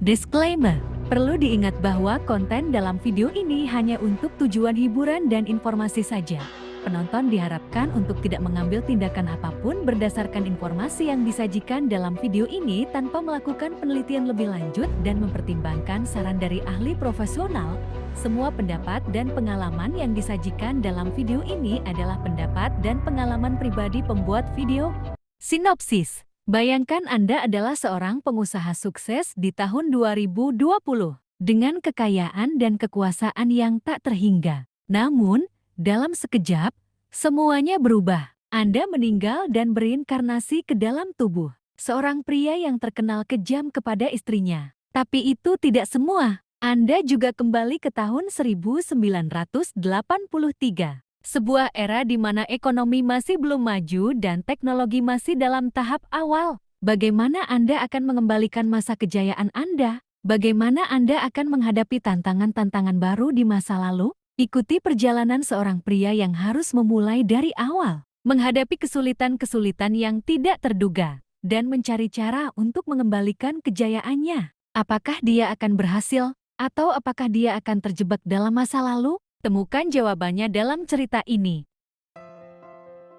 Disclaimer, perlu diingat bahwa konten dalam video ini hanya untuk tujuan hiburan dan informasi saja. Penonton diharapkan untuk tidak mengambil tindakan apapun berdasarkan informasi yang disajikan dalam video ini tanpa melakukan penelitian lebih lanjut dan mempertimbangkan saran dari ahli profesional. Semua pendapat dan pengalaman yang disajikan dalam video ini adalah pendapat dan pengalaman pribadi pembuat video. Sinopsis. Bayangkan Anda adalah seorang pengusaha sukses di tahun 2020 dengan kekayaan dan kekuasaan yang tak terhingga. Namun, dalam sekejap, semuanya berubah. Anda meninggal dan berinkarnasi ke dalam tubuh seorang pria yang terkenal kejam kepada istrinya. Tapi itu tidak semua. Anda juga kembali ke tahun 1983. Sebuah era di mana ekonomi masih belum maju dan teknologi masih dalam tahap awal. Bagaimana Anda akan mengembalikan masa kejayaan Anda? Bagaimana Anda akan menghadapi tantangan-tantangan baru di masa lalu? Ikuti perjalanan seorang pria yang harus memulai dari awal, menghadapi kesulitan-kesulitan yang tidak terduga, dan mencari cara untuk mengembalikan kejayaannya. Apakah dia akan berhasil, atau apakah dia akan terjebak dalam masa lalu? Temukan jawabannya dalam cerita ini.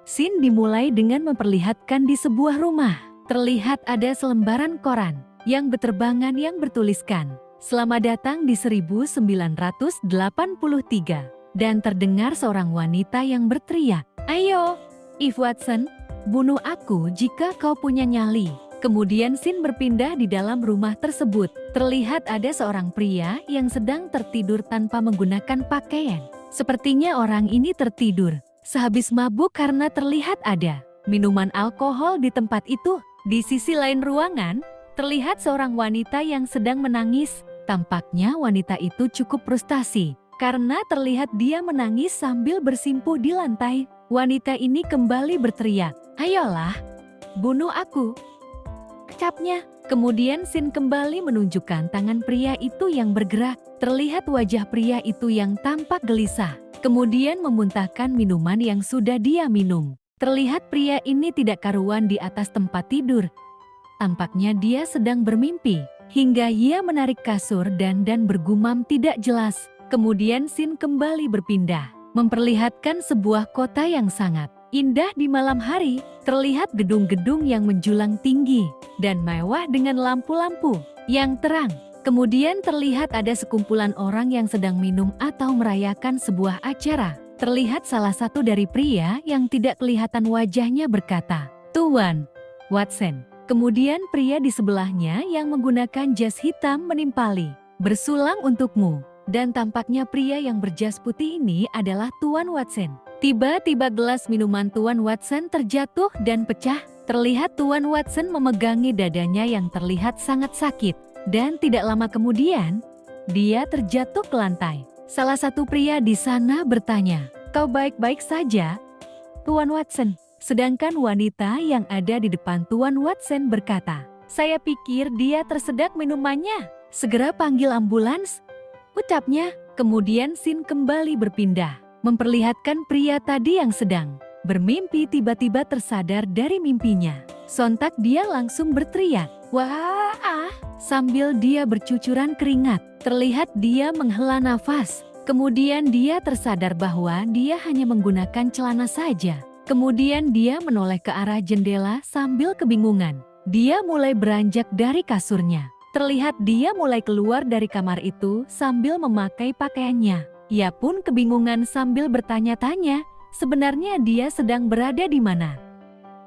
Scene dimulai dengan memperlihatkan di sebuah rumah. Terlihat ada selembaran koran yang berterbangan yang bertuliskan, "Selamat datang di 1983. Dan terdengar seorang wanita yang berteriak, "Ayo, Eve Watson, bunuh aku jika kau punya nyali." Kemudian scene berpindah di dalam rumah tersebut. Terlihat ada seorang pria yang sedang tertidur tanpa menggunakan pakaian. Sepertinya orang ini tertidur sehabis mabuk karena terlihat ada minuman alkohol di tempat itu. Di sisi lain ruangan, terlihat seorang wanita yang sedang menangis. Tampaknya wanita itu cukup frustasi karena terlihat dia menangis sambil bersimpuh di lantai. Wanita ini kembali berteriak, "Ayolah, bunuh aku." Capnya. Kemudian scene kembali menunjukkan tangan pria itu yang bergerak. Terlihat wajah pria itu yang tampak gelisah. Kemudian memuntahkan minuman yang sudah dia minum. Terlihat pria ini tidak karuan di atas tempat tidur. Tampaknya dia sedang bermimpi. Hingga ia menarik kasur dan bergumam tidak jelas. Kemudian scene kembali berpindah, memperlihatkan sebuah kota yang sangat indah di malam hari. Terlihat gedung-gedung yang menjulang tinggi dan mewah dengan lampu-lampu yang terang. Kemudian terlihat ada sekumpulan orang yang sedang minum atau merayakan sebuah acara. Terlihat salah satu dari pria yang tidak kelihatan wajahnya berkata, "Tuan Watson." Kemudian pria di sebelahnya yang menggunakan jas hitam menimpali, "Bersulang untukmu." Dan tampaknya pria yang berjas putih ini adalah Tuan Watson. Tiba-tiba gelas minuman Tuan Watson terjatuh dan pecah. Terlihat Tuan Watson memegangi dadanya yang terlihat sangat sakit. Dan tidak lama kemudian, dia terjatuh ke lantai. Salah satu pria di sana bertanya, "Kau baik-baik saja, Tuan Watson?" Sedangkan wanita yang ada di depan Tuan Watson berkata, "Saya pikir dia tersedak minumannya. Segera panggil ambulans," ucapnya. Kemudian scene kembali berpindah, memperlihatkan pria tadi yang sedang bermimpi tiba-tiba tersadar dari mimpinya. Sontak dia langsung berteriak, "Wah!" Sambil dia bercucuran keringat. Terlihat dia menghela nafas. Kemudian dia tersadar bahwa dia hanya menggunakan celana saja. Kemudian dia menoleh ke arah jendela sambil kebingungan. Dia mulai beranjak dari kasurnya. Terlihat dia mulai keluar dari kamar itu sambil memakai pakaiannya. Ia pun kebingungan sambil bertanya-tanya, sebenarnya dia sedang berada di mana.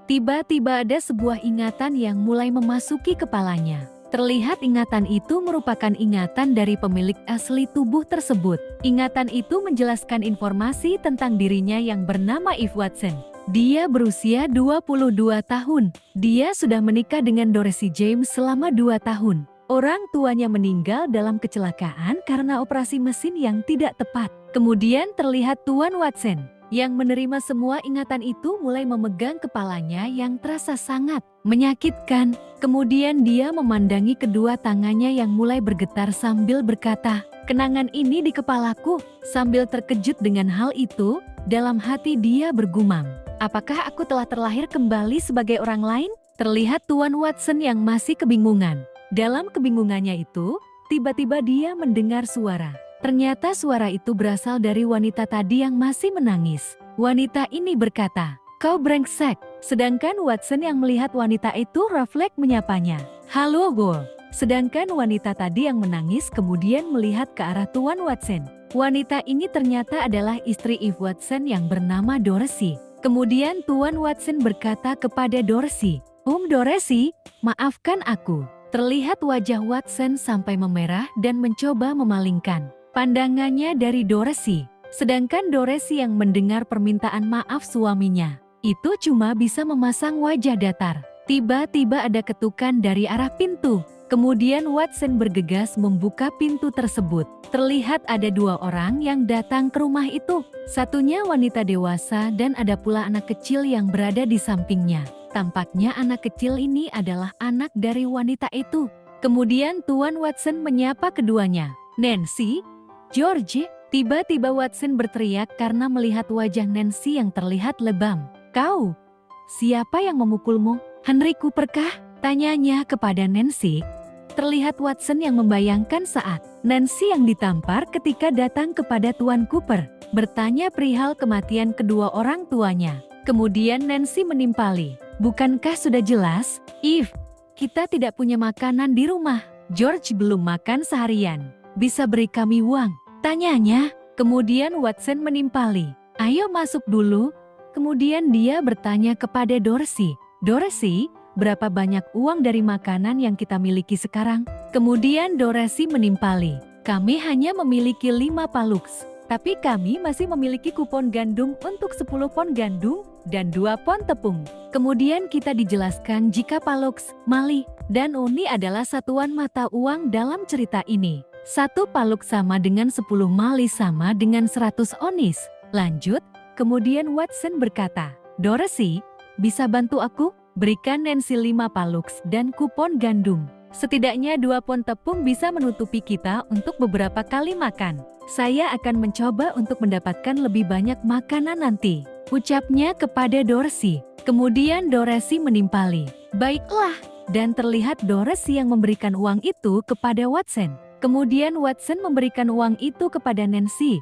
Tiba-tiba ada sebuah ingatan yang mulai memasuki kepalanya. Terlihat ingatan itu merupakan ingatan dari pemilik asli tubuh tersebut. Ingatan itu menjelaskan informasi tentang dirinya yang bernama Eve Watson. Dia berusia 22 tahun. Dia sudah menikah dengan Dorothy James selama 2 tahun. Orang tuanya meninggal dalam kecelakaan karena operasi mesin yang tidak tepat. Kemudian terlihat Tuan Watson yang menerima semua ingatan itu mulai memegang kepalanya yang terasa sangat menyakitkan. Kemudian dia memandangi kedua tangannya yang mulai bergetar sambil berkata, "Kenangan ini di kepalaku." Sambil terkejut dengan hal itu, dalam hati dia bergumam, "Apakah aku telah terlahir kembali sebagai orang lain?" Terlihat Tuan Watson yang masih kebingungan. Dalam kebingungannya itu, tiba-tiba dia mendengar suara. Ternyata suara itu berasal dari wanita tadi yang masih menangis. Wanita ini berkata, "Kau brengsek." Sedangkan Watson yang melihat wanita itu refleks menyapanya, "Halo, Go." Sedangkan wanita tadi yang menangis kemudian melihat ke arah Tuan Watson. Wanita ini ternyata adalah istri Eve Watson yang bernama Dorothy. Kemudian Tuan Watson berkata kepada Dorothy, Dorothy, maafkan aku." Terlihat wajah Watson sampai memerah dan mencoba memalingkan pandangannya dari Dorothy. Sedangkan Dorothy yang mendengar permintaan maaf suaminya, itu cuma bisa memasang wajah datar. Tiba-tiba ada ketukan dari arah pintu. Kemudian Watson bergegas membuka pintu tersebut. Terlihat ada 2 orang yang datang ke rumah itu. Satunya wanita dewasa dan ada pula anak kecil yang berada di sampingnya. Tampaknya anak kecil ini adalah anak dari wanita itu. Kemudian Tuan Watson menyapa keduanya. "Nancy, George." Tiba-tiba Watson berteriak karena melihat wajah Nancy yang terlihat lebam. "Kau, siapa yang memukulmu? Henry Cooper kah?" Tanyanya kepada Nancy. Terlihat Watson yang membayangkan saat Nancy yang ditampar ketika datang kepada Tuan Cooper, bertanya perihal kematian kedua orang tuanya. Kemudian Nancy menimpali, "Bukankah sudah jelas, Eve? Kita tidak punya makanan di rumah. George belum makan seharian. Bisa beri kami uang?" tanyanya. Kemudian Watson menimpali, "Ayo masuk dulu." Kemudian dia bertanya kepada Dorothy, "Dorothy, berapa banyak uang dari makanan yang kita miliki sekarang?" Kemudian Dorothy menimpali, "Kami hanya memiliki 5 palux, tapi kami masih memiliki kupon gandum untuk 10 pon gandum dan 2 pon tepung." Kemudian kita dijelaskan jika palux, mali, dan oni adalah satuan mata uang dalam cerita ini. 1 palux sama dengan 10 mali sama dengan 100 onis. Lanjut, kemudian Watson berkata, "Dorothy, bisa bantu aku? Berikan Nancy 5 palux dan kupon gandum. Setidaknya 2 pon tepung bisa menutupi kita untuk beberapa kali makan. Saya akan mencoba untuk mendapatkan lebih banyak makanan nanti," ucapnya kepada Dorothy. Kemudian Dorothy menimpali, "Baiklah." Dan terlihat Dorothy yang memberikan uang itu kepada Watson. Kemudian Watson memberikan uang itu kepada Nancy.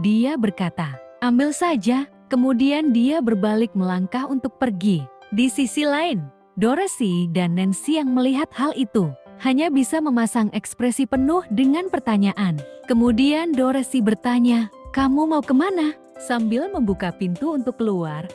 Dia berkata, "Ambil saja." Kemudian dia berbalik melangkah untuk pergi. Di sisi lain, Dorothy dan Nancy yang melihat hal itu hanya bisa memasang ekspresi penuh dengan pertanyaan. Kemudian Dorothy bertanya, "Kamu mau kemana?" Sambil membuka pintu untuk keluar,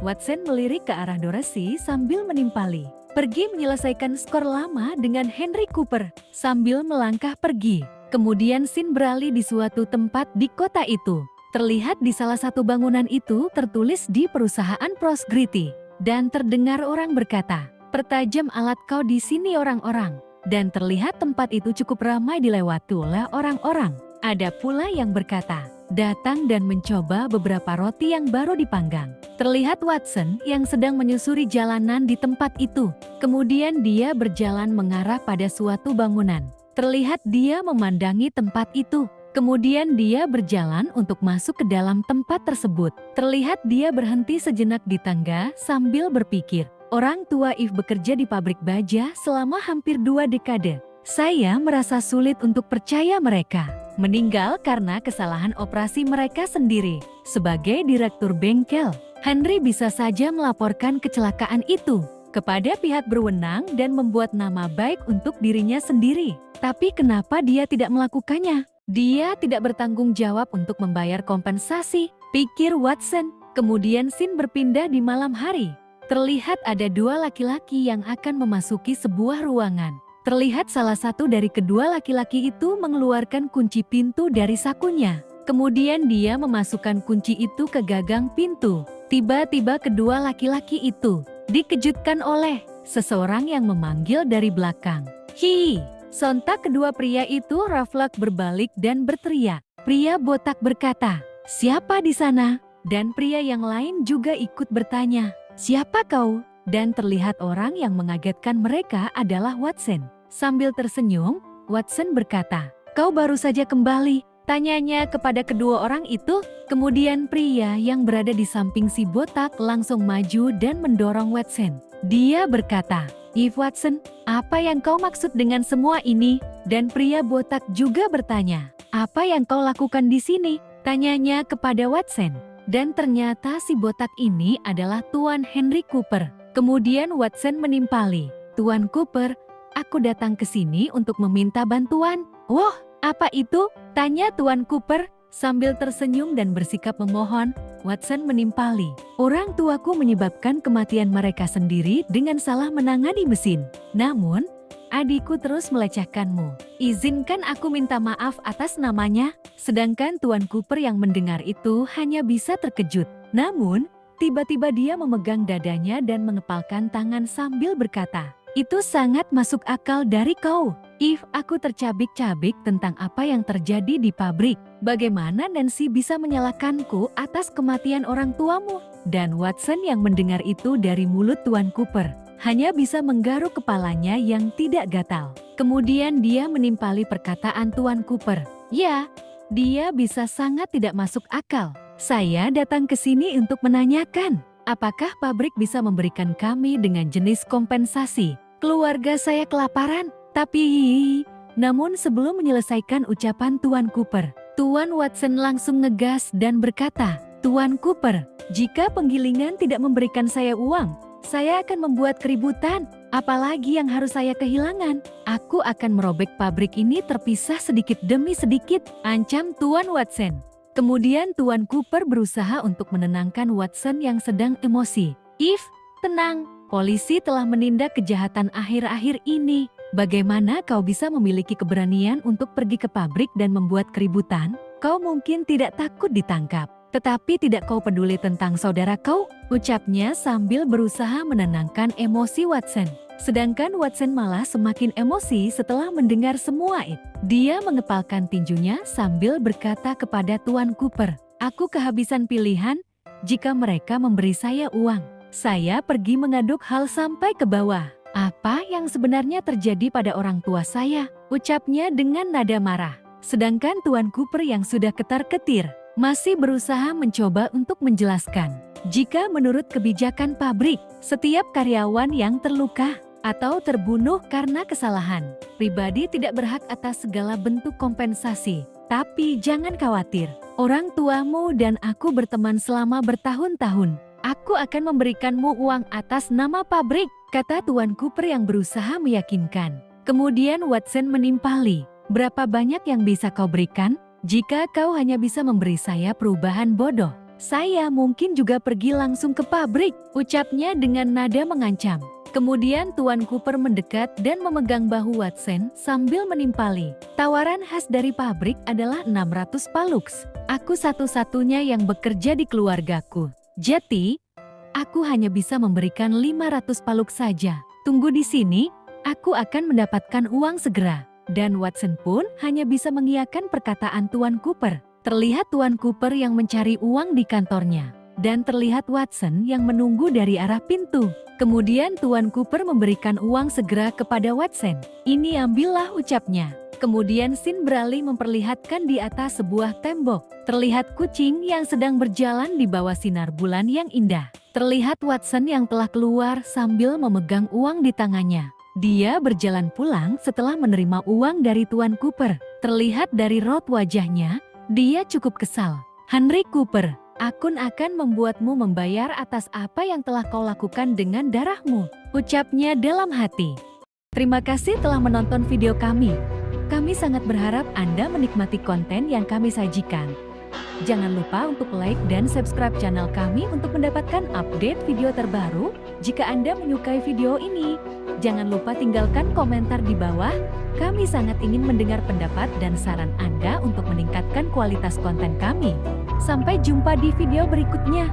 Watson melirik ke arah Dorothy sambil menimpali, "Pergi menyelesaikan skor lama dengan Henry Cooper." Sambil melangkah pergi, kemudian scene beralih di suatu tempat di kota itu. Terlihat di salah satu bangunan itu tertulis di perusahaan Prosperity. Dan terdengar orang berkata, "Pertajam alat kau di sini orang-orang." Dan terlihat tempat itu cukup ramai dilewati oleh orang-orang. Ada pula yang berkata, "Datang dan mencoba beberapa roti yang baru dipanggang." Terlihat Watson yang sedang menyusuri jalanan di tempat itu. Kemudian dia berjalan mengarah pada suatu bangunan. Terlihat dia memandangi tempat itu. Kemudian dia berjalan untuk masuk ke dalam tempat tersebut. Terlihat dia berhenti sejenak di tangga sambil berpikir, "Orang tua Eve bekerja di pabrik baja selama hampir 2 dekade. Saya merasa sulit untuk percaya mereka meninggal karena kesalahan operasi mereka sendiri. Sebagai direktur bengkel, Henry bisa saja melaporkan kecelakaan itu kepada pihak berwenang dan membuat nama baik untuk dirinya sendiri. Tapi kenapa dia tidak melakukannya? Dia tidak bertanggung jawab untuk membayar kompensasi," pikir Watson. Kemudian scene berpindah di malam hari. Terlihat ada 2 laki-laki yang akan memasuki sebuah ruangan. Terlihat salah satu dari kedua laki-laki itu mengeluarkan kunci pintu dari sakunya. Kemudian dia memasukkan kunci itu ke gagang pintu. Tiba-tiba kedua laki-laki itu dikejutkan oleh seseorang yang memanggil dari belakang, "Hi!" Sontak kedua pria itu refleks berbalik dan berteriak. Pria botak berkata, "Siapa di sana?" Dan pria yang lain juga ikut bertanya, "Siapa kau?" Dan terlihat orang yang mengagetkan mereka adalah Watson. Sambil tersenyum, Watson berkata, "Kau baru saja kembali?" tanyanya kepada kedua orang itu. Kemudian pria yang berada di samping si botak langsung maju dan mendorong Watson. Dia berkata, Eve Watson, apa yang kau maksud dengan semua ini? Dan pria botak juga bertanya, apa yang kau lakukan di sini? Tanyanya kepada Watson. Dan ternyata si botak ini adalah Tuan Henry Cooper. Kemudian Watson menimpali, Tuan Cooper, aku datang ke sini untuk meminta bantuan. Wah, apa itu? Tanya Tuan Cooper sambil tersenyum dan bersikap memohon. Watson menimpali, orang tuaku menyebabkan kematian mereka sendiri dengan salah menangani mesin. Namun, adikku terus melecehkanmu. Izinkan aku minta maaf atas namanya. Sedangkan Tuan Cooper yang mendengar itu hanya bisa terkejut. Namun, tiba-tiba dia memegang dadanya dan mengepalkan tangan sambil berkata, itu sangat masuk akal dari kau. Eve, aku tercabik-cabik tentang apa yang terjadi di pabrik. Bagaimana Nancy bisa menyalahkanku atas kematian orang tuamu? Dan Watson yang mendengar itu dari mulut Tuan Cooper hanya bisa menggaruk kepalanya yang tidak gatal. Kemudian dia menimpali perkataan Tuan Cooper. Ya, dia bisa sangat tidak masuk akal. Saya datang ke sini untuk menanyakan, apakah pabrik bisa memberikan kami dengan jenis kompensasi? Keluarga saya kelaparan. Namun sebelum menyelesaikan ucapan Tuan Cooper, Tuan Watson langsung ngegas dan berkata, Tuan Cooper, jika penggilingan tidak memberikan saya uang, saya akan membuat keributan. Apalagi yang harus saya kehilangan? Aku akan merobek pabrik ini terpisah sedikit demi sedikit, ancam Tuan Watson. Kemudian Tuan Cooper berusaha untuk menenangkan Watson yang sedang emosi. Eve, tenang, polisi telah menindak kejahatan akhir-akhir ini. Bagaimana kau bisa memiliki keberanian untuk pergi ke pabrik dan membuat keributan? Kau mungkin tidak takut ditangkap, tetapi tidak kau peduli tentang saudara kau? Ucapnya sambil berusaha menenangkan emosi Watson. Sedangkan Watson malah semakin emosi setelah mendengar semua itu. Dia mengepalkan tinjunya sambil berkata kepada Tuan Cooper, aku kehabisan pilihan. Jika mereka memberi saya uang, saya pergi mengaduk hal sampai ke bawah. Apa yang sebenarnya terjadi pada orang tua saya? Ucapnya dengan nada marah. Sedangkan Tuan Cooper yang sudah ketar-ketir masih berusaha mencoba untuk menjelaskan. Jika menurut kebijakan pabrik, setiap karyawan yang terluka atau terbunuh karena kesalahan pribadi tidak berhak atas segala bentuk kompensasi. Tapi jangan khawatir, orang tuamu dan aku berteman selama bertahun-tahun. Aku akan memberikanmu uang atas nama pabrik, kata Tuan Cooper yang berusaha meyakinkan. Kemudian Watson menimpali, berapa banyak yang bisa kau berikan? Jika kau hanya bisa memberi saya perubahan bodoh, saya mungkin juga pergi langsung ke pabrik, ucapnya dengan nada mengancam. Kemudian Tuan Cooper mendekat dan memegang bahu Watson sambil menimpali. Tawaran khas dari pabrik adalah 600 palux. Aku satu-satunya yang bekerja di keluargaku. Jadi, aku hanya bisa memberikan 500 palux saja. Tunggu di sini, aku akan mendapatkan uang segera. Dan Watson pun hanya bisa mengiyakan perkataan Tuan Cooper. Terlihat Tuan Cooper yang mencari uang di kantornya. Dan terlihat Watson yang menunggu dari arah pintu. Kemudian Tuan Cooper memberikan uang segera kepada Watson. Ini ambillah, ucapnya. Kemudian Sin beralih memperlihatkan di atas sebuah tembok. Terlihat kucing yang sedang berjalan di bawah sinar bulan yang indah. Terlihat Watson yang telah keluar sambil memegang uang di tangannya. Dia berjalan pulang setelah menerima uang dari Tuan Cooper. Terlihat dari raut wajahnya, dia cukup kesal. Henry Cooper, aku akan membuatmu membayar atas apa yang telah kau lakukan dengan darahmu, ucapnya dalam hati. Terima kasih telah menonton video kami. Kami sangat berharap Anda menikmati konten yang kami sajikan. Jangan lupa untuk like dan subscribe channel kami untuk mendapatkan update video terbaru. Jika Anda menyukai video ini, jangan lupa tinggalkan komentar di bawah. Kami sangat ingin mendengar pendapat dan saran Anda untuk meningkatkan kualitas konten kami. Sampai jumpa di video berikutnya.